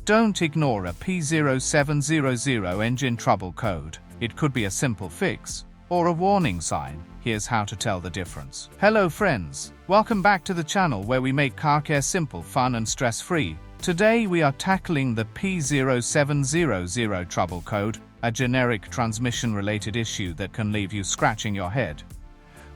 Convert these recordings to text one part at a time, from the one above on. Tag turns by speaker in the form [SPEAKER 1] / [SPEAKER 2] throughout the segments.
[SPEAKER 1] Don't ignore a P0700 engine trouble code. It could be a simple fix or a warning sign. Here's how to tell the difference. Hello friends, welcome back to the channel where we make car care simple, fun and stress-free. Today we are tackling the P0700 trouble code, a generic transmission-related issue that can leave you scratching your head.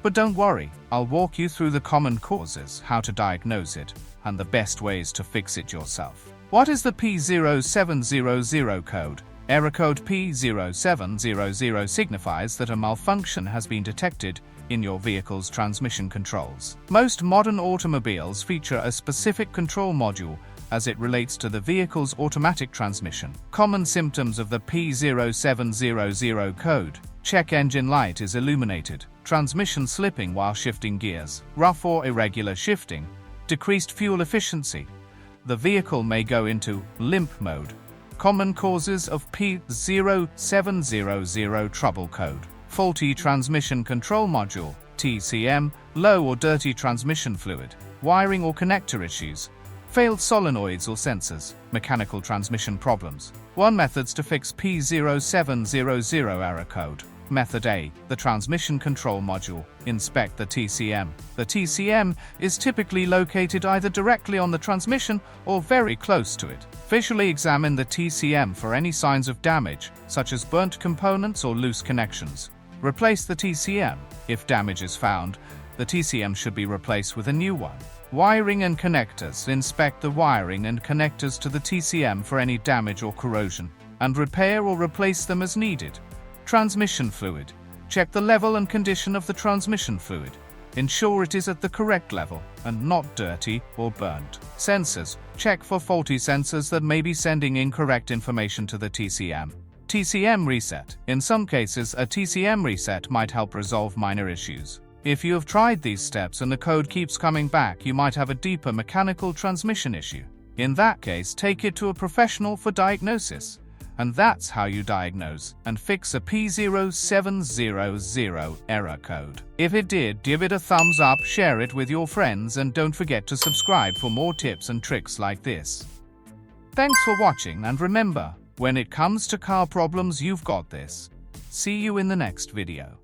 [SPEAKER 1] But don't worry, I'll walk you through the common causes, how to diagnose it, and the best ways to fix it yourself. What is the P0700 code? Error code P0700 signifies that a malfunction has been detected in your vehicle's transmission controls. Most modern automobiles feature a specific control module as it relates to the vehicle's automatic transmission. Common symptoms of the P0700 code: check engine light is illuminated, transmission slipping while shifting gears, rough or irregular shifting, decreased fuel efficiency. The vehicle may go into limp mode. Common causes of P0700 trouble code: faulty transmission control module, TCM, low or dirty transmission fluid, wiring or connector issues, failed solenoids or sensors, mechanical transmission problems. Methods to fix P0700 error code. Method A. The transmission control module. Inspect the TCM. The TCM is typically located either directly on the transmission or very close to it. Visually examine the TCM for any signs of damage, such as burnt components or loose connections. Replace the TCM. If damage is found, the TCM should be replaced with a new one. Wiring and connectors. Inspect the wiring and connectors to the TCM for any damage or corrosion, and repair or replace them as needed. Transmission fluid. Check the level and condition of the transmission fluid. Ensure it is at the correct level and not dirty or burnt. Sensors. Check for faulty sensors that may be sending incorrect information to the TCM. TCM reset. In some cases, a TCM reset might help resolve minor issues. If you have tried these steps and the code keeps coming back, you might have a deeper mechanical transmission issue. In that case, take it to a professional for diagnosis. And that's how you diagnose and fix a P0700 error code. If it did, give it a thumbs up, share it with your friends, and don't forget to subscribe for more tips and tricks like this. Thanks for watching, and remember, when it comes to car problems, you've got this. See you in the next video.